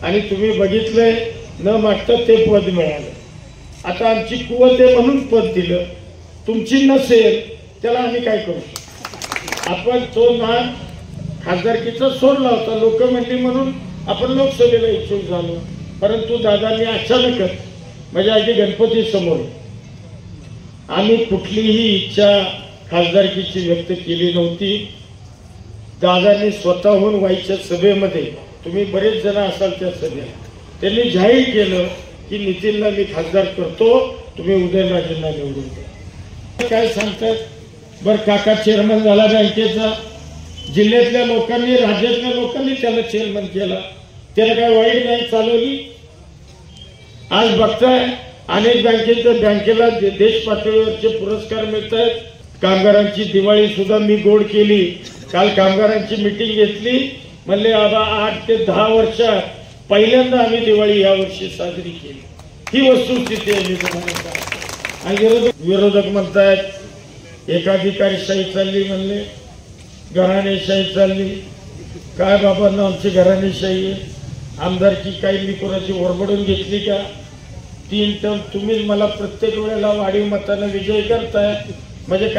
आणि तुम्ही बघितलंय न मागता ते पद मिळालं. आता आमची कुवत आहे म्हणून पद दिलं, तुमची नसेल त्याला आम्ही काय करू शकतो. आपण तो मान खासदारकीचा सोडला होता, लोक म्हणली म्हणून आपण लोकसभेला इच्छुक झालो. परंतु दादांनी अचानकच म्हणजे अगदी गणपती समोर आम्ही कुठलीही इच्छा खासदारकीची व्यक्त केली नव्हती. दादांनी स्वतःहून वाईच्या सभेमध्ये, तुम्ही बरेच जण असाल त्या सभेला, त्यांनी जाहीर केलं की नितीनला मी खासदार करतो, तुम्ही उदयनराजेंना निवडून द्या. काय सांगतात बरं, काका चेअरमन झाला बँकेचा, जिल्ह्यातल्या लोकांनी राज्यातल्या लोकांनी त्याला चेअरमन केला, त्याला काय वाईट नाही चालवली. आज बघताय अनेक बँकेला देश पातळीवरचे पुरस्कार मिळत आहेत. कामगारांची दिवाळी सुद्धा मी गोड केली. काल कामगारांची मीटिंग घेतली, म्हणले आबा 8 ते 10 वर्षात पहिल्यांदा आम्ही दिवाळी यावर्षी साजरी केली. ही वस्तुस्थिती आहे मी तुम्हाला सांगतो. आणि विरोधक म्हणतायत एकाधिकारशाही चालली, म्हणले घराणेशाही चालली. काय बाबांना आमची घराणेशाही आहे, आमदारकी काही मी कोणाची ओरबडून घेतली का? 3 टर्म तुम्हीच मला प्रत्येक वेळेला वाढीव मतानं विजय करताय म्हणजे काय?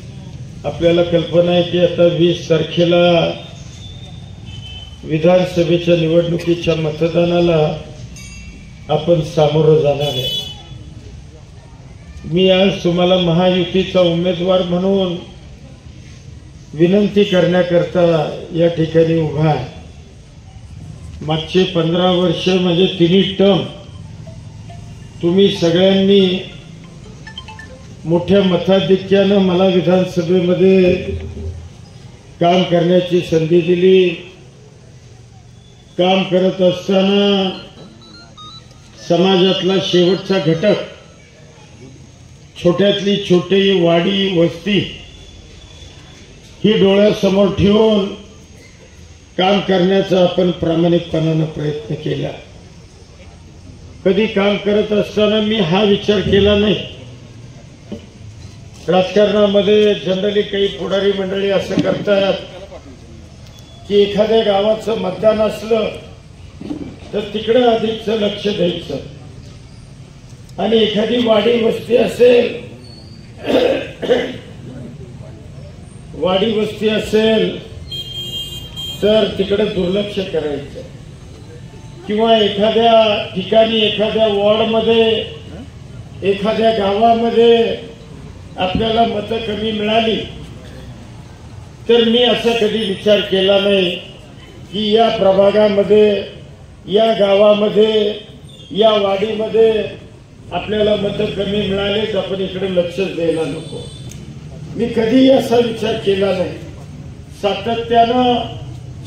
आपल्याला कल्पना आहे की आता 20 तारखेला विधानसभेच्या निवडणुकीच्या मतदानाला आपण सामोरं जाणार आहे. मी आज तुम्हाला महायुतीचा उमेदवार म्हणून विनंती करण्याकरता या ठिकाणी उभा आहे. मागचे 15 वर्ष म्हणजे 3 टर्म तुम्ही सगळ्यांनी मोठ्या मताधिक्यानं मला विधानसभेमध्ये काम करण्याची संधी दिली. काम करत असताना समाजातला शेवटचा घटक, छोट्यातली छोटी वाडी वस्ती ही डोळ्यासमोर ठेवून काम करण्याचा आपण प्रामाणिकपणानं प्रयत्न केला. कधी काम करत असताना मी हा विचार केला नाही. राजकारणामध्ये जनरली काही पुढारी मंडळी असं करतात की एखाद्या गावाचं मतदान असलं तर तिकडे अधिकचं लक्ष द्यायचं, आणि एखादी वाडी वस्ती असेल तर तिकडे दुर्लक्ष करायचं. किंवा एखाद्या ठिकाणी, एखाद्या वॉर्डमध्ये, एखाद्या गावामध्ये आपल्याला मतं कमी मिळाली तर मी असा कधी विचार केला नाही की या प्रभागामध्ये, या गावामध्ये, या वाडीमध्ये आपल्याला मतं कमी मिळाले तर आपण इकडे लक्षच द्यायला नको. मी कधीही असा विचार केला नाही. सातत्यानं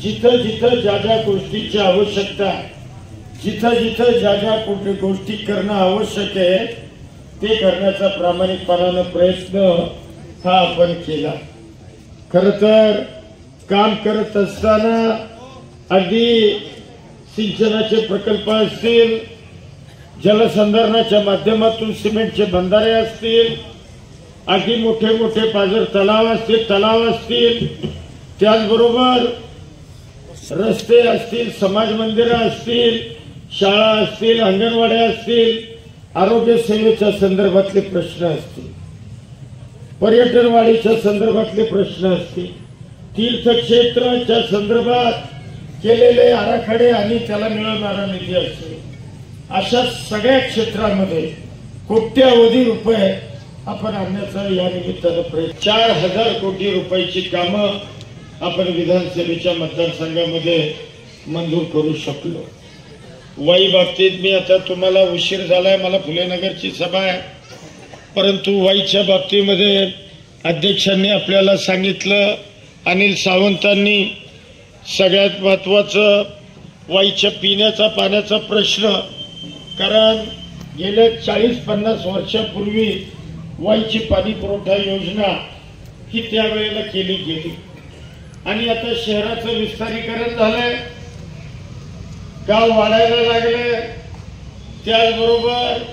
जिथं जिथं ज्या ज्या गोष्टीची आवश्यकता, जिथं जिथं ज्या ज्या गोष्टी करणं आवश्यक आहे ते करण्याचा प्रामाणिकपणानं प्रयत्न हा आपण केला. खरं तर काम करत असताना अगदी सिंचनाचे प्रकल्प असतील, जलसंधारणाच्या माध्यमातून सिमेंटचे बंधारे असतील, अगदी मोठे मोठे पाझर तलाव असतील, त्याचबरोबर रस्ते असतील, समाज मंदिरं असतील, शाळा असतील, अंगणवाड्या असतील, आरोग्य सेवेच्या संदर्भातले प्रश्न असतील, पर्यटन वाढीच्या संदर्भातले प्रश्न असतील, तीर्थक्षेत्राच्या संदर्भात केलेले आराखडे आणि त्याला मिळणारा निधी असेल, अशा सगळ्या क्षेत्रामध्ये कोट्यावधी रुपये आपण आणण्याचा या निमित्तानं प्रयत्न. 4000 कोटी रुपयाची कामं आपण विधानसभेच्या मतदारसंघामध्ये मंजूर करू शकलो. वाई बाबतीत मी आता तुम्हाला उशीर झालाय, मला फुलेनगरची सभा आहे, परंतु वाईच्या बाबतीमध्ये अध्यक्षांनी आपल्याला सांगितलं, अनिल सावंतांनी सगळ्यात महत्त्वाचं वाईच्या पिण्याचा पाण्याचा प्रश्न, कारण गेल्या 40-50 वर्षापूर्वी वाईची पाणी पुरवठा योजना ही त्यावेळेला केली गेली आणि आता शहराचं विस्तारीकरण झालंय, गाव वाढायला लागले. त्याचबरोबर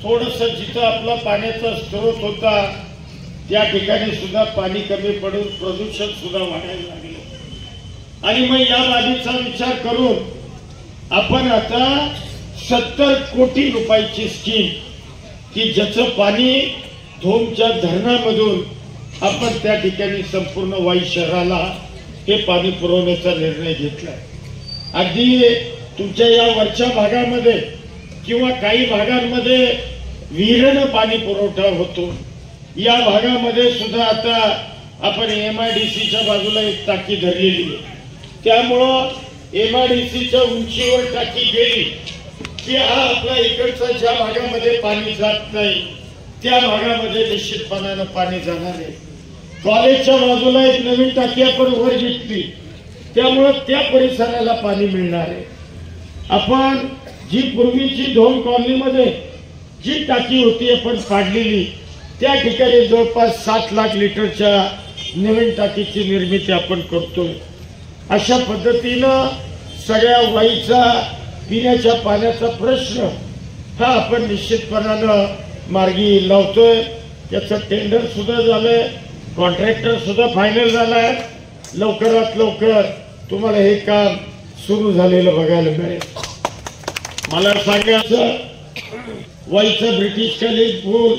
थोडंसं जिथं आपला पाण्याचा स्रोत होता त्या ठिकाणी सुद्धा पाणी कमी पडून प्रदूषण सुद्धा वाढायला लागले. आणि मग या बाबीचा विचार करून आपण आता 70 कोटी रुपयाची स्कीम की ज्याचं पाणी धोमच्या धरणामधून आपण त्या ठिकाणी संपूर्ण वाई शहराला हे पाणी पुरवण्याचा निर्णय घेतला। अगदी तुमच्या या वरच्या भागामध्ये किंवा काही भागांमध्ये विहिरीनं पाणी पुरवठा होतो, या भागामध्ये सुद्धा आता आपण MIDCच्या बाजूला एक टाकी धरलेली आहे। त्यामुळं MIDCच्या उंचीवर टाकी गेली की हा आपला इकडचा ज्या भागामध्ये पाणी जात नाही त्या भागामध्ये निश्चितपणानं पाणी जाणार आहे। कॉलेजच्या बाजूला एक नवीन टाकी आपण वर घेतली, त्यामुळं त्या परिसराला पाणी मिळणार आहे। आपण जी पूर्वीची धोम कॉलनीमध्ये जी टाकी होती आपण पाडलेली, त्या ठिकाणी जवळपास 7 लाख लिटरच्या नवीन टाकीची निर्मिती आपण करतोय। अशा पद्धतीनं सगळ्या वाईचा पिण्याच्या पाण्याचा प्रश्न हा आपण निश्चितपणानं मार्गी लावतोय। त्याचं टेंडर सुद्धा झालंय, कॉन्ट्रॅक्टर सुद्धा फायनल झालाय। लवकरात लवकर तुम्हाला हे काम सुरू झालेलं बघायला मिळेल। मला सांगायचं, वाईचा ब्रिटिशकालीन पूल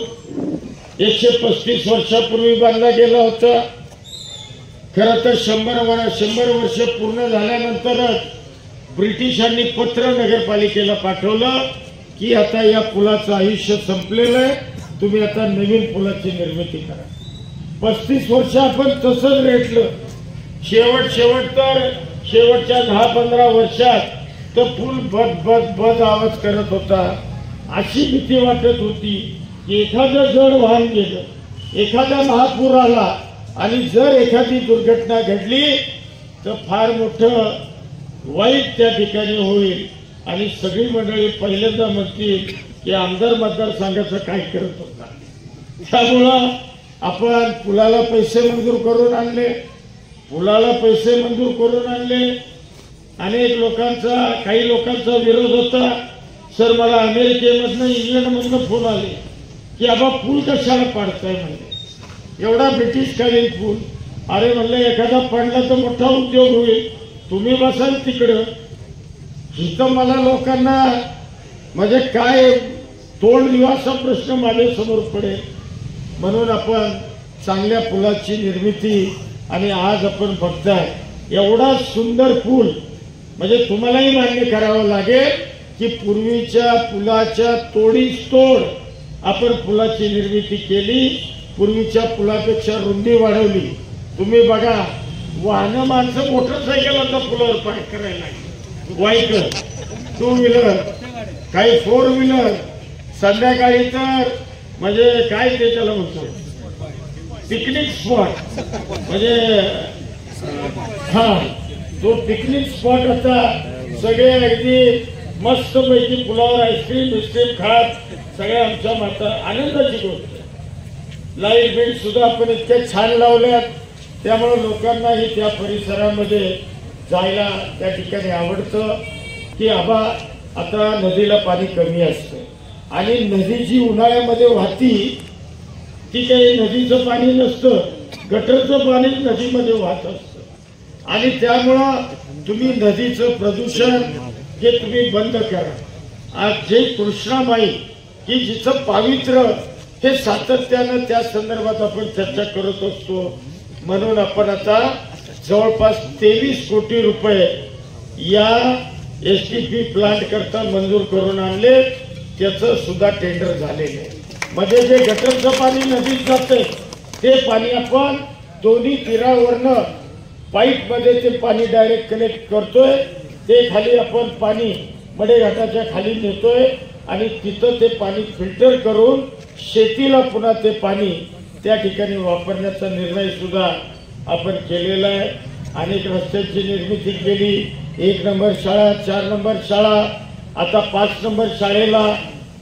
135 वर्षापूर्वी बांधला गेला होता। खरं तर 100 वर्ष पूर्ण झाल्यानंतरच ब्रिटिशांनी पत्र नगरपालिकेला पाठवलं की आता या पुलाचं आयुष्य संपलेलं आहे, तुम्ही आता नवीन पुलाची निर्मिती करा। 35 वर्ष आपण तसंच रेटलं। शेवटच्या 10-15 वर्षात तर पूल बद आवाज करत होता। अशी भीती वाटत होती की एखादं जड वाहन गेलं, एखादा महापूर आला आणि जर एखादी दुर्घटना घडली तर फार मोठं वाईट त्या ठिकाणी होईल आणि सगळी मंडळी पहिल्यांदा म्हणतील की आमदार मतदारसंघाचं काय करत होता। त्यामुळं आपण पुलाला पैसे मंजूर करून आणले, अनेक लोकांचा, काही लोकांचा विरोध होता। सर, मला अमेरिकेमधनं इंग्लंडमधनं फोन आले की आबा पूल कशाला पाडताय म्हणजे, एवढा ब्रिटिशकालीन पूल। अरे म्हणलं एखादा पडला तर मोठा उद्योग होईल, तुम्ही बसाल तिकडं, इथं मला लोकांना म्हणजे काय तोंड देऊ असा प्रश्न माझ्यासमोर पडेल। म्हणून आपण चांगल्या पुलाची निर्मिती आणि आज आपण बघताय एवढा सुंदर पूल, म्हणजे तुम्हालाही मान्य करावं लागेल की पूर्वीच्या पुलाच्या तोडीस तोड आपण पुलाची निर्मिती केली। पूर्वीच्या पुलापेक्षा रुंदी वाढवली। तुम्ही बघा, वाहनं माणसं मोटरसायकलचा पुलावर पार करायला लागली, बाईकर, 2 व्हीलर, काही 4 व्हीलर। संध्याकाळी तर म्हणजे काय ते त्याला म्हणतो पिकनिक स्पॉट, म्हणजे तो पिकनिक स्पॉट आता सगळे अगदी मस्त पैकी पुलावर आईस्क्रीम खात सगळ्या आमच्या माता, आनंदाची गोष्ट। लाईट बिल सुद्धा आपण इतक्या छान लावल्यात, त्यामुळे लोकांनाही त्या परिसरामध्ये जायला त्या ठिकाणी आवडतं की आबा आता नदीला पाणी कमी असतं आणि नदी जी उन्हाळ्यामध्ये वाहती ती काही नदीचं पाणी नसतं, गटरचं पाणी नदीमध्ये वाहत असतं आणि त्यामुळं तुम्ही नदीचं प्रदूषण हे तुम्ही बंद करा। आज जे कृष्णाबाई की जिचं पावित्र्य हे सातत्यानं त्या संदर्भात आपण चर्चा करत असतो। म्हणून आपण आता जवळपास 23 कोटी रुपये या STP प्लांट करता मंजूर करून आणले, त्याचं सुद्धा टेंडर झालेलं आहे। मध्ये जे गटरचं पाणी नदीत जाते ते पाणी आपण दोन्ही तीरावरनं पाईप मध्ये ते पाणी डायरेक्ट कनेक्ट करतोय, ते खाली आपण पाणी मडेघाटाच्या खाली नेतोय आणि तिथं ते पाणी फिल्टर करून शेतीला पुन्हा ते पाणी त्या ठिकाणी वापरण्याचा निर्णय सुद्धा आपण केलेला आहे। अनेक रस्त्यांची निर्मिती केली, 1 नंबर शाळा, 4 नंबर शाळा, आता 5 नंबर शाळेला,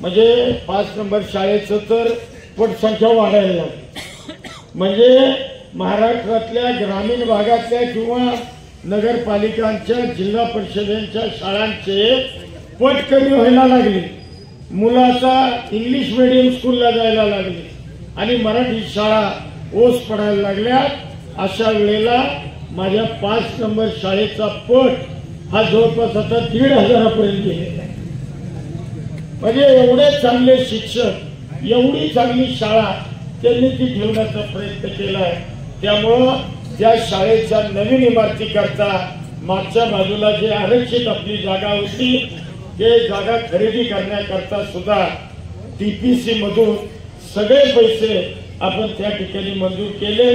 म्हणजे 5 नंबर शाळेचं तर पटसंख्या वाढायला लागली। म्हणजे महाराष्ट्रातल्या ग्रामीण भागातल्या किंवा नगरपालिकांच्या, जिल्हा परिषदेच्या शाळांचे पट कमी व्हायला लागली। मुलं आता इंग्लिश मीडियम स्कूलला जायला लागली आणि मराठी शाळा ओस पडायला लागल्या। अशा वेळेला माझ्या 5 नंबर शाळेचा पट हा जवळपास आता 1,500पर्यंत गेलेला आहे. म्हणजे एवढे चांगले शिक्षक, एवढी चांगली शाळा त्यांनी ती ठेवण्याचा प्रयत्न केलाय. त्यामुळं त्या शाळेच्या नवीन इमारती करता मागच्या बाजूला जे आरक्षित आपली जागा होती ते जागा खरेदी करण्याकरता सुद्धा TPC मधून सगळे पैसे आपण त्या ठिकाणी मंजूर केले.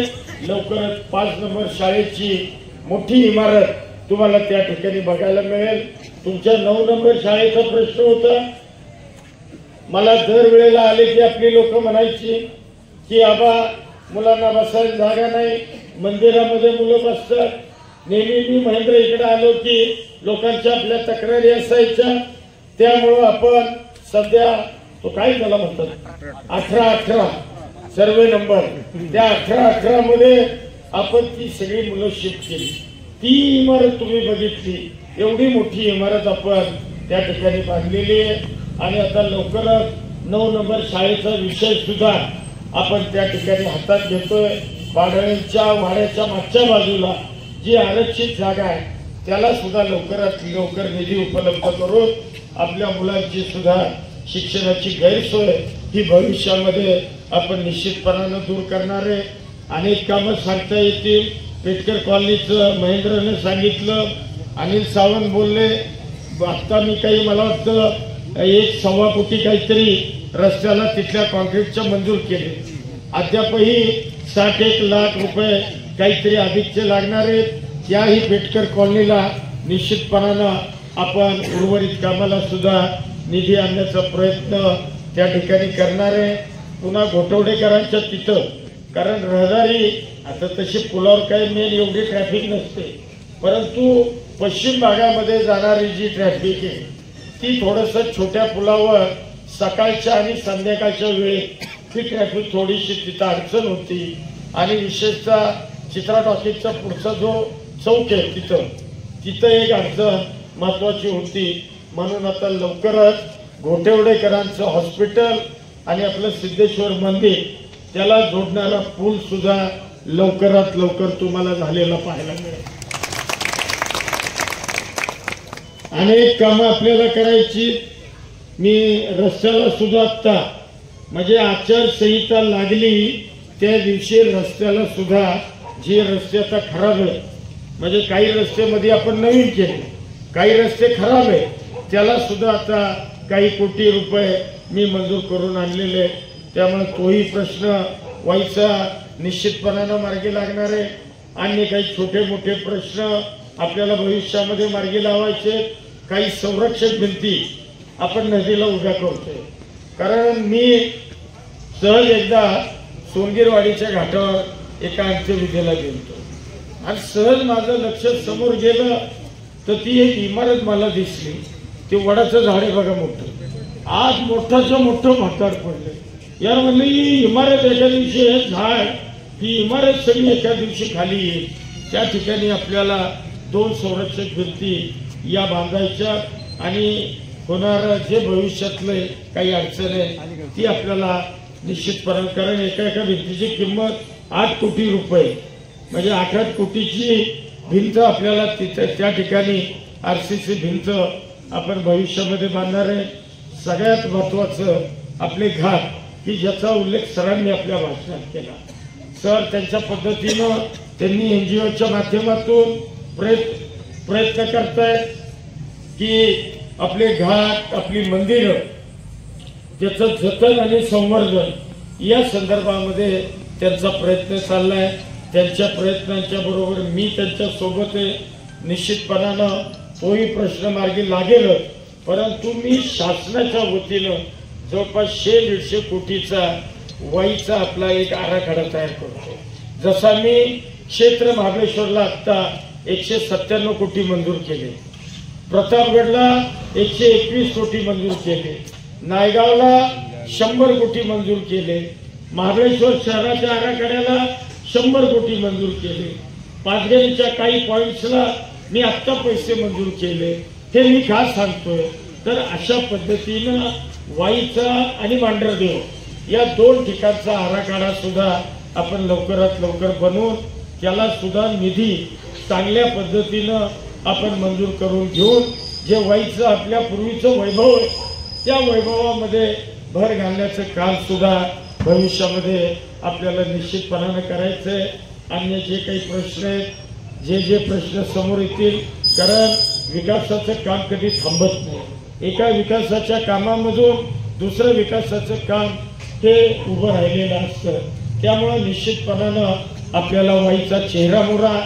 लवकरच 5 नंबर शाळेची मोठी इमारत तुम्हाला त्या ठिकाणी बघायला मिळेल. तुमच्या 9 नंबर शाळेचा प्रश्न होता. मला दरवेळेला आले की आपली लोक म्हणायची की आबा मुलांना बसायला जागा नाही, मंदिरामध्ये मुलं बसतात. नेहमी मी महेंद्र इकडे आलो की लोकांच्या आपल्या तक्रारी असायच्या. त्यामुळं आपण सध्या तो काय त्याला म्हणतात 18-18 सर्वे नंबर, त्या 18-18 मध्ये आपण ती सगळी मुलं शिफ्ट केली. ती इमारत तुम्ही बघितली, एवढी मोठी इमारत आपण त्या ठिकाणी बांधलेली आहे. आणि आता लवकरच 9 नंबर शाळेचा विषय सुद्धा आपण त्या ठिकाणी हातात घेतोय. पाडळींच्या वाड्याच्या मागच्या बाजूला जी आरक्षित जागा आहे त्याला सुद्धा लवकरात लवकर निधी उपलब्ध करून आपल्या मुलांची सुद्धा शिक्षणाची गैरसोय ही भविष्यामध्ये आपण निश्चितपणानं दूर करणार आहे. अनेक कामं सांगता येतील. पेटकर कॉलनीचं महेंद्रने सांगितलं, अनिल सावंत बोलले. आता मी काही मला वाटतं 1.25 कोटी काहीतरी रस्त्याला तिथल्या कॉन्क्रीटच्या मंजूर केले. अद्यापही 61 लाख रुपये काहीतरी अधिकचे लागणार आहेत. याही पेटकर कॉलनीला निश्चितपणानं आपण उर्वरित कामाला सुद्धा निधी आणण्याचा प्रयत्न त्या ठिकाणी करणार आहे. पुन्हा घोटवडेकरांच्या तिथं, कारण रहदारी आता तशी पुलावर काही मेन एवढी ट्रॅफिक नसते, परंतु पश्चिम भागामध्ये जाणारी जी ट्रॅफिक आहे ती थोडंसं छोट्या पुलावर सकाळच्या आणि संध्याकाळच्या वेळी ती ट्रॅफिक थोडीशी तिथं अडचण होती. आणि विशेषतः चित्रा टॉकीजचा पुढचा जो चौक आहे तिथं एक अडचण महत्वाची होती. म्हणून आता लवकरच घोटेवडेकरांचं हॉस्पिटल आणि आपलं सिद्धेश्वर मंदिर त्याला जोडणारा पूल सुद्धा लवकरात लवकर तुम्हाला झालेला पाहायला मिळेल. अनेक कामं आपल्याला करायची. मी रस्त्याला सुद्धा आता म्हणजे आचारसंहिता लागली त्या दिवशी रस्त्याला सुद्धा जे रस्ते आता खराब आहे, म्हणजे काही रस्त्यामध्ये आपण नवीन केले, काही रस्ते खराब आहे, त्याला सुद्धा आता काही कोटी रुपये मी मंजूर करून आणलेले. त्यामुळे तोही प्रश्न व्हायचा निश्चितपणानं मार्गी लागणार आहे. अन्य काही छोटे मोठे प्रश्न आपल्याला भविष्यामध्ये मार्गी लावायचे. काही संरक्षक भिंती आपण नदीला उभ्या करतोय. कारण मी सहज एकदा सोनगीरवाडीच्या घाटावर एका अंत्यविधीला गेलो आणि सहज माझं लक्ष समोर गेलं तर ती एक इमारत मला दिसली. ते वडाचं झाड आहे बघा मोठं, आज मोठंच्या मोठं म्हातार पडलं. यार म्हणलं ही इमारत एका दिवशी हे झाड, ही इमारत सगळी एका दिवशी खाली येईल. त्या ठिकाणी आपल्याला 2 संरक्षक भिंती या बांधायच्या आणि होणारं जे भविष्यातले काही अडचण आहे ती आपल्याला निश्चितपणे, कारण एका भिंतीची किंमत 8 कोटी रुपये, म्हणजे 8 कोटीची भिंत आपल्याला त्या ठिकाणी RCC भिंत आपण भविष्यामध्ये बांधणार आहे. सगळ्यात महत्वाचं आपले घाट की ज्याचा उल्लेख सरांनी आपल्या भाषणात केला. सर त्यांच्या पद्धतीनं त्यांनी NGOच्या माध्यमातून प्रयत्न करतायत की आपले घाट, आपली मंदिरं त्याचं जतन आणि संवर्धन या संदर्भामध्ये त्यांचा प्रयत्न चाललाय. त्यांच्या प्रयत्नांच्या बरोबर मी त्यांच्या सोबत आहे. निश्चितपणानं तोही प्रश्न मार्गी लागेलच, परंतु मी शासनाच्या वतीनं जवळपास 100-150 कोटीचा वाईचा आपला एक आराखडा तयार करतो. जसा मी क्षेत्र महाबळेश्वरला आता 197 कोटी मंजूर केले, प्रतापगडला 121 कोटी मंजूर केले, नायगावला 100 कोटी मंजूर केले, महाबळेश्वर शहराच्या आराखड्याला 100 कोटी मंजूर केले, पाचगणीच्या काही पॉइंट्सला मी आत्ता पैसे मंजूर केले. हे मी का सांगतोय तर अशा पद्धतीनं वाईचा आणि मांढरदेव या 2 ठिकाणचा आराखडा सुद्धा आपण लवकरात लवकर बनवून त्याला सुद्धा निधी चांगल्या पद्धतीनं आपण मंजूर करून घेऊन जे वाईचं आपल्या पूर्वीचं वैभव आहे त्या वैभवामध्ये भर घालण्याचं काम सुद्धा भविष्यामध्ये आपल्याला निश्चितपणाने करायचं आहे. अन्य जे काही प्रश्न आहेत, जे प्रश्न समोर येतील, कारण विकासाचं काम कधी थांबत नाही. एका विकासाच्या कामामधून दुसरं विकासाचं काम हे उभं राहिलेलं असतं. त्यामुळं निश्चितपणानं आपल्याला वाईचा चेहरा मोहरा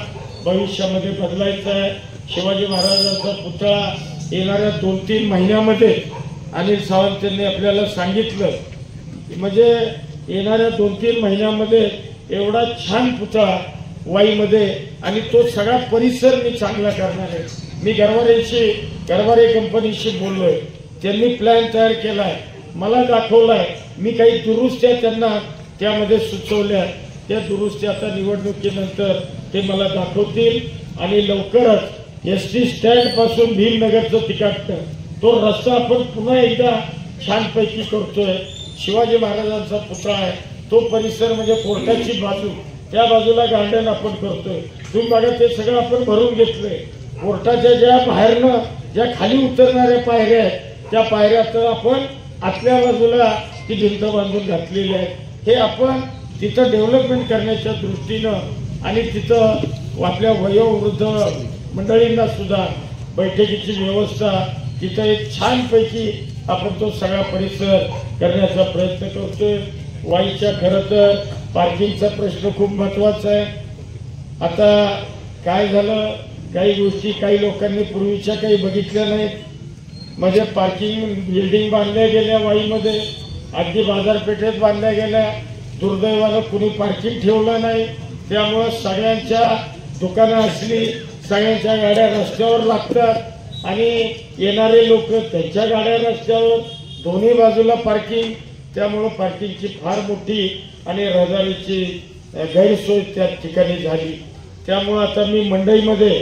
भविष्यामध्ये बदलायचा आहे. शिवाजी महाराजांचा पुतळा येणाऱ्या 2-3 महिन्यामध्ये अनिल सावंत यांनी आपल्याला सांगितलं, म्हणजे येणाऱ्या 2-3 महिन्यामध्ये एवढा छान पुतळा वाईमध्ये, आणि तो सगळा परिसर मी चांगला करणार आहे. मी गरवारे कंपनीशी बोललोय, त्यांनी प्लॅन तयार केलाय, मला दाखवलाय, मी काही दुरुस्त्या त्यांना त्यामध्ये सुचवल्या. त्या दुरुस्त्या आता निवडणुकीनंतर ते मला दाखवतील आणि लवकरच एसटी स्टँड पासून भीमनगरचं तिकाट तो रस्ता आपण पुन्हा एकदा छानपैकी करतोय. शिवाजी महाराजांचा पुतळा आहे तो परिसर म्हणजे कोर्टाची बाजू, त्या बाजूला गार्डन आपण करतोय. तुम्ही बघा ते सगळं आपण भरून घेतलंय. कोर्टाच्या ज्या बाहेरनं ज्या खाली उतरणाऱ्या पायऱ्या आहेत त्या पायऱ्या तर आपण आतल्या बाजूला ती भिंत बांधून घातलेली आहे. हे आपण तिथं डेव्हलपमेंट करण्याच्या दृष्टीनं आणि तिथं आपल्या वयोवृद्ध मंडळींना सुद्धा बैठकीची व्यवस्था तिथं एक छानपैकी आपण तो सगळा परिसर करण्याचा प्रयत्न करतोय. वाईच्या खरं तर पार्किंगचा प्रश्न खूप महत्वाचा आहे. आता काय झालं, काही गोष्टी काही लोकांनी पूर्वीच्या काही बघितल्या नाहीत. म्हणजे पार्किंग बिल्डिंग बांधल्या गेल्या वाईमध्ये, अगदी बाजारपेठेत बांधल्या गेल्या. दुर्दैवानं कुणी पार्किंग ठेवलं नाही. त्यामुळं सगळ्यांच्या दुकानं असली, सगळ्यांच्या गाड्या रस्त्यावर लागतात आणि येणारे लोक त्यांच्या गाड्या रस्त्यावर, दोन्ही बाजूला पार्किंग. त्यामुळं पार्किंगची फार मोठी आणि रहदारीची गैरसोय त्या ठिकाणी झाली. त्यामुळं आता मी मंडईमध्ये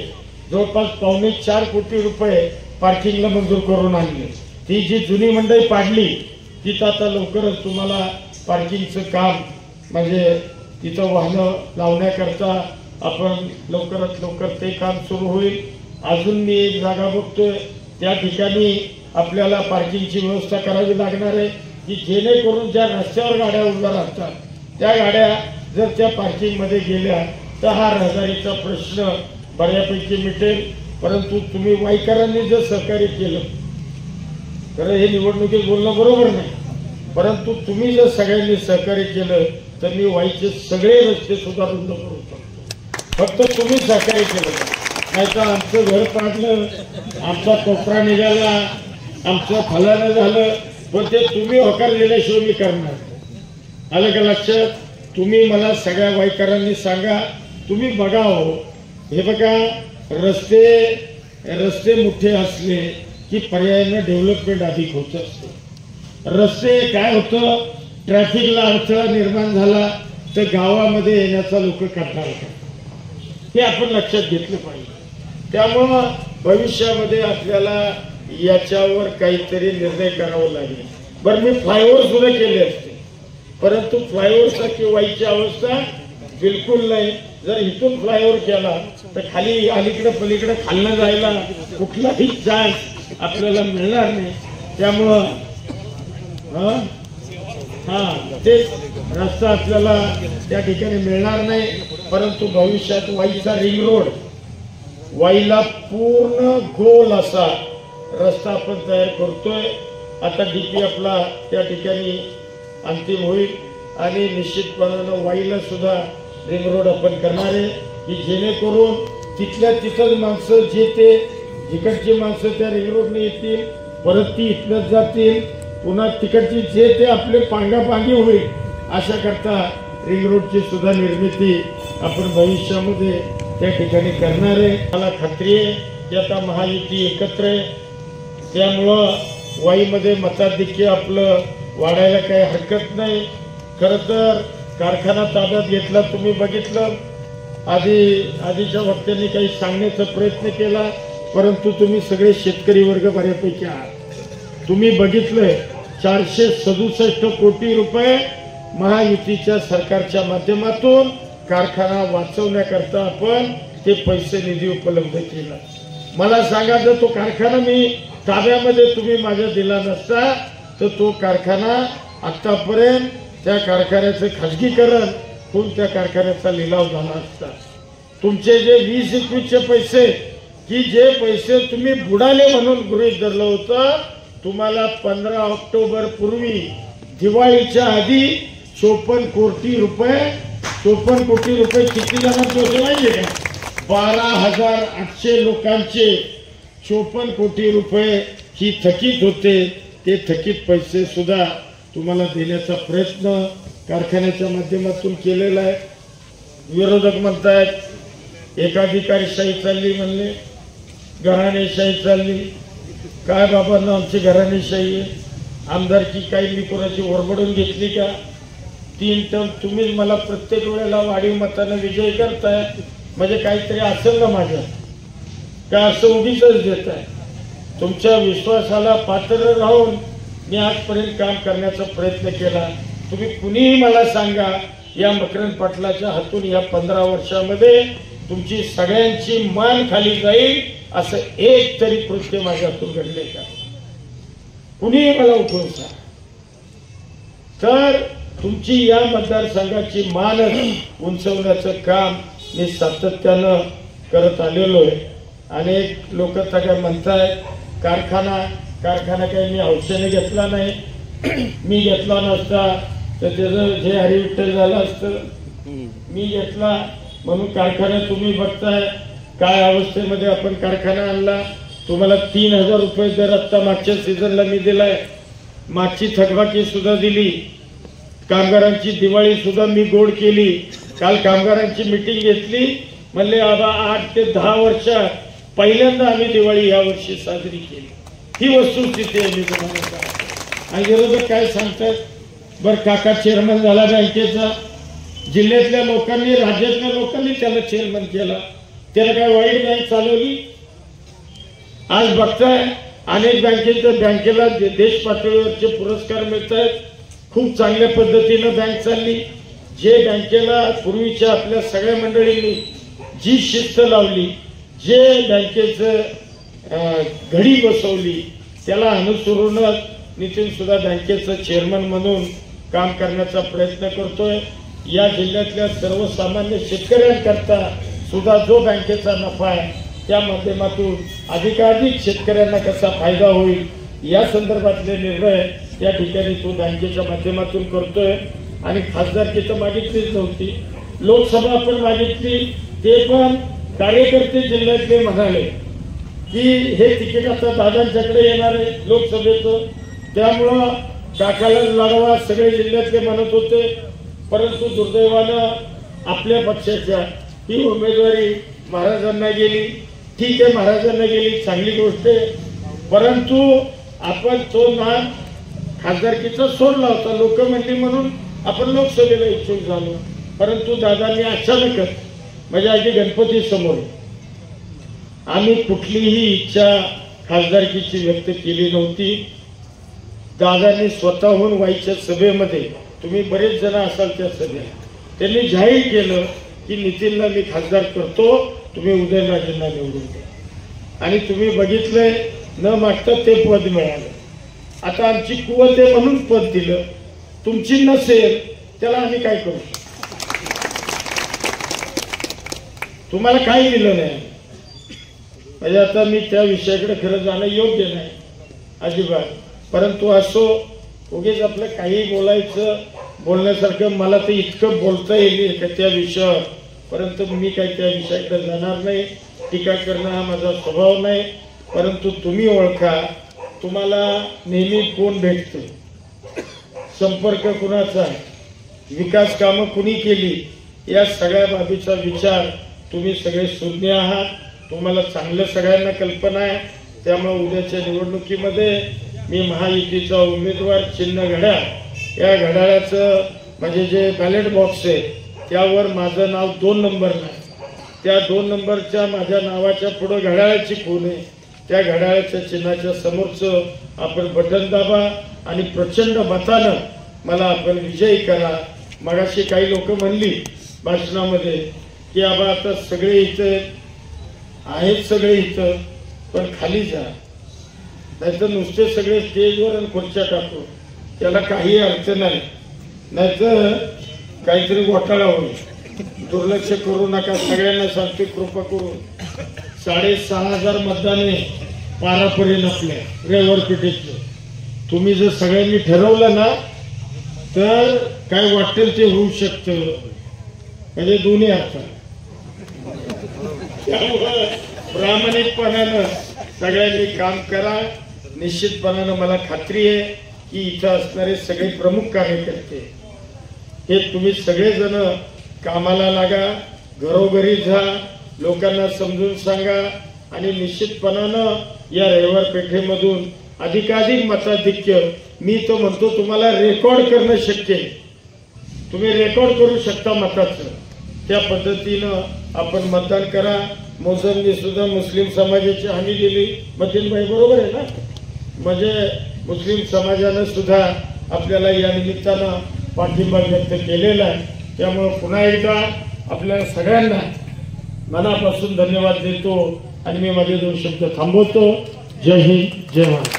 जवळपास ₹4.25 कोटी पार्किंगला मंजूर करून आणले. ती जी जुनी मंडई पाडली तिथं आता लवकरच तुम्हाला पार्किंगचं काम म्हणजे तिथं वाहनं लावण्याकरता आपण लवकरात लवकर ते काम सुरू होईल. अजून मी एक जागा बघतोय त्या ठिकाणी आपल्याला पार्किंगची व्यवस्था करावी लागणार आहे की जेणेकरून ज्या रस्त्यावर गाड्या उभ्या राहतात त्या गाड्या जर त्या पार्किंगमध्ये गेल्या तर हा रहदारीचा प्रश्न बऱ्यापैकी मिटेल. परंतु तुम्ही वाईकरांनी जर सहकार्य केलं तर हे निवडणुकीत बोलणं बरोबर नाही, परंतु तुम्ही जर सगळ्यांनी सहकार्य केलं तर मी वाईचे सगळे रस्ते सुद्धा रुंद करू शकतो. फक्त तुम्ही सहकार्य केलं, नाही तर आमचं घर पाडलं, आमचा कोपरा निघाला, आमचं फलानं झालं, पण ते तुम्ही होकार दिल्याशिवाय मी करणार. आलं का लक्षात? तुम्ही मला सगळ्या वाईकरांनी सांगा, तुम्ही बघा हो, हे बघा रस्ते मोठे असले की पर्यायानं डेव्हलपमेंट अधिक होत असते. रस्ते काय होतं, ट्रॅफिकला अडथळा निर्माण झाला तर गावामध्ये येण्याचा लोक कंटाळा करतात. हे आपण लक्षात घेतलं पाहिजे. त्यामुळं भविष्यामध्ये आपल्याला याच्यावर काहीतरी निर्णय करावा लागेल. बरं, मी फ्लायओव्हर सुद्धा केले असते, परंतु फ्लायओव्हरसारखी वाईची अवस्था बिलकुल नाही. जर इथून फ्लायओव्हर केला तर खाली अलीकडे पलीकडे खालनं जायला कुठलाही चान्स आपल्याला मिळणार नाही. त्यामुळं ते रस्ता आपल्याला त्या ठिकाणी मिळणार नाही. परंतु भविष्यात वाईचा रिंग रोड, वाईला पूर्ण गोल असा रस्ता आपण तयार करतोय. आता डीपी आपला त्या ठिकाणी अंतिम होईल आणि निश्चितपणानं वाईला सुद्धा रिंग रोड आपण करणार आहे की जेणेकरून तिथल्या तिथंच माणसं जे ते जिकडची माणसं त्या रिंग रोडने येतील, परत ती इथनंच जातील, पुन्हा तिकडची जे ते आपले पांगापांगी होईल अशा करता रिंग रोडची सुद्धा निर्मिती आपण भविष्यामध्ये त्या ठिकाणी करणार आहे. मला खात्री आहे की आता महायुती एकत्र आहे, त्यामुळं वाईमध्ये मताधिक्य आपलं वाढायला काही हरकत नाही. खरं तर कारखाना ताब्यात घेतला, तुम्ही बघितलं, आधीच्या वक्त्यांनी काही सांगण्याचा प्रयत्न केला, परंतु तुम्ही सगळे शेतकरी वर्ग बऱ्यापैकी आहात. तुम्ही बघितलंय 467 कोटी रुपये महायुतीच्या सरकारच्या माध्यमातून कारखाना वाचवण्याकरता आपण ते पैसे निधी उपलब्ध केला. मला सांगा, जर तो कारखाना मी ताब्यामध्ये तुम्ही माझ्या दिला नसता तर तो कारखाना आतापर्यंत त्या कारखान्याचं खाजगीकरण होऊन त्या कारखान्याचा लिलाव झाला असता. तुमचे जे 20-21चे पैसे की जे पैसे तुम्ही बुडाले म्हणून गृहीत धरलं होतं, तुम्हाला 15 ऑक्टोबर पूर्वी दिवाळीच्या आधी 54 कोटी रुपये किती जणांचे होते माहितीये का? 12,800 लोकांचे 54 कोटी रुपये ही थकीत होते. ते थकीत पैसे सुद्धा तुम्हाला देण्याचा प्रयत्न कारखान्याच्या माध्यमातून केलेला आहे. विरोधक म्हणतायत एकाधिकारशाही चालली, म्हणले घराणेशाही चालली. काय बाबांना आमची घराणेशाही आहे? आमदारकी काही मी कोणाची ओरबडून घेतली का? 3 टर्म तुम्हीच मला प्रत्येक वेळेला वाढीव मतानं विजय करताय, म्हणजे काहीतरी असेल ना माझ्या का? असं उगीच देत आहे. तुमच्या विश्वासाला पात्र राहून मी आजपर्यंत काम करण्याचा प्रयत्न केला. तुम्ही कुणीही मला सांगा, या मकरंद पाटलाच्या हातून या 15 वर्षामध्ये तुमची सगळ्यांची मान खाली जाईल असं एक तरी कृत्य माझ्या हातून घडले का? कुणीही मला उठवून सांग. तर तुमची या मतदारसंघाची मान उंचवण्याचं काम मी सातत्यानं करत आलेलो आहे. अनेक लोक काय म्हणतायत कारखाना काही मी औषध घेतला नाही, मी घेतला नसता तर त्याचं जे हरिविठ्ठल झालं असतं. मी घेतला म्हणून कारखाना तुम्ही बघताय काय अवस्थेमध्ये आपण कारखाना आणला. तुम्हाला 3,000 रुपये दर आत्ता मागच्या सीझनला मी दिलाय. मागची थकबाकी सुद्धा दिली. कामगारांची दिवाळी सुद्धा मी गोड केली. काल कामगारांची मीटिंग घेतली, म्हणले आबा 8 ते 10 वर्षात पहिल्यांदा आम्ही दिवाळी या वर्षी साजरी केली. ही वस्तुस्थिती आहे मी तुम्हाला सांगतो. आणि विरोधक काय सांगतात, बरं काका चेअरमन झाला बँकेचा, जिल्ह्यातल्या लोकांनी राज्यातल्या लोकांनी त्याला चेअरमन केला, त्याला काय वाईट बँक चालवली? आज बघताय अनेक बँकेला देश पातळीवरचे पुरस्कार मिळत आहेत. खूप चांगल्या पद्धतीनं बँक चालली. जे बँकेला पूर्वीच्या आपल्या सगळ्या मंडळींनी जी शिस्त लावली, जे बँकेचं घडी बसवली, त्याला अनुसरूनच नितीन सुद्धा बँकेचं चेअरमन म्हणून काम करण्याचा प्रयत्न करतोय. या जिल्ह्यातल्या सर्वसामान्य शेतकऱ्यांकरता सुद्धा जो बँकेचा नफा आहे त्या माध्यमातून अधिकाधिक शेतकऱ्यांना कसा फायदा होईल या संदर्भातले निर्णय या ठिकाणी तो बँकेच्या माध्यमातून करतोय. आणि खासदारकी तर मागितलीच नव्हती, लोकसभा पण मागितली. ते पण कार्यकर्ते जिल्ह्यातले म्हणाले की हे तिकीट आता दादांच्याकडे येणार आहे लोकसभेचं, त्यामुळं काकाला लढवा सगळे जिल्ह्यातले म्हणत होते. परंतु दुर्दैवानं आपल्या पक्षाच्या ही उमेदवारी महाराजांना गेली. ठीक आहे, महाराजांना गेली, चांगली गोष्ट आहे. परंतु आपण तो मान खासदारकीचा सोडला होता. लोक म्हणली म्हणून आपण लोकसभेला इच्छुक झालो. परंतु दादांनी अचानकच म्हणजे अगदी गणपती समोर आम्ही कुठलीही इच्छा खासदारकीची व्यक्त केली नव्हती. दादांनी स्वतःहून व्हायच्या सभेमध्ये, तुम्ही बरेच जण असाल त्या सभेत, त्यांनी जाहीर केलं की नितीनला मी खासदार करतो, तुम्ही उदयनराजेंना निवडून द्या. आणि तुम्ही बघितलंय, न मागता ते पद मिळालं. आता आमची कुवत आहे म्हणून पद दिलं. तुमची नसेल त्याला आम्ही काय करू? तुम्हाला काही दिलं नाही. म्हणजे आता मी त्या विषयाकडे खरं जाणं योग्य नाही अजिबात. परंतु असो, उगीच आपलं काही बोलण्यासारखं मला तर इतकं बोलता येईल का त्या विषयावर, परंतु मी काही त्या विषयाकडे जाणार नाही. टीका करणं हा माझा स्वभाव नाही. परंतु तुम्ही ओळखा, तुम्हाला नेहमी कोण भेटतो, संपर्क कुणाचा, विकास कामं कुणी केली, या सगळ्या बाबीचा विचार तुम्ही सगळे शून्य आहात. तुम्हाला चांगलं सगळ्यांना कल्पना आहे. त्यामुळे उद्याच्या निवडणुकीमध्ये मी महायुतीचा उमेदवार चिन्ह घड्याळ, या घड्याळाचं म्हणजे जे बॅलेट बॉक्स आहे त्यावर माझं नाव 2 नंबर नाही. त्या 2 नंबरच्या माझ्या नावाच्या पुढं घड्याळाची खूण आहे. त्या घड्याळाच्या चिन्हाच्या समोरचं आपण बटन दाबा आणि प्रचंड मतानं मला आपण विजयी करा. मगाशी काही लोक म्हणली भाषणामध्ये की आबा आता सगळे इथं आहेत, सगळे इथं, पण खाली जा, नाहीतर नुसते सगळे स्टेजवर आणि खुर्च्या टाकू, त्याला काही अर्थ नाही. नाहीतर काहीतरी घोटाळा होईल. दुर्लक्ष करू नका, सगळ्यांना सांगते कृपा करून. 6,500 मतदाने पारापर्यंत आपल्या रेवर पेठेतलं. तुम्ही जर सगळ्यांनी ठरवलं ना तर काय वाटेल ते होऊ शकतं. म्हणजे दोन्ही अर्थ. त्यामुळं प्रामाणिकपणानं सगळ्यांनी काम करा. निश्चितपणानं मला खात्री आहे की इथं असणारे सगळे प्रमुख कार्यकर्ते हे तुम्ही सगळेजण कामाला लागा, घरोघरी जा, लोकांना समजून सांगा आणि निश्चितपणानं या रविवार पेठेमधून अधिकाधिक मताधिक्य, मी तो म्हणतो तुम्हाला रेकॉर्ड करणं शक्य आहे. तुम्ही रेकॉर्ड करू शकता मताचं. त्या पद्धतीनं आपण मतदान करा. मोसंबी सुद्धा मुस्लिम समाजाची हमी दिली. मतीनबाई बरोबर आहे ना? म्हणजे मुस्लिम समाजानं सुद्धा आपल्याला या निमित्तानं पाठिंबा व्यक्त केलेला आहे. त्यामुळे पुन्हा एकदा आपल्या सगळ्यांना मनापासून धन्यवाद देतो आणि मी माझे 2 शब्द थांबवतो. जय हिंद, जय महाराष्ट्र.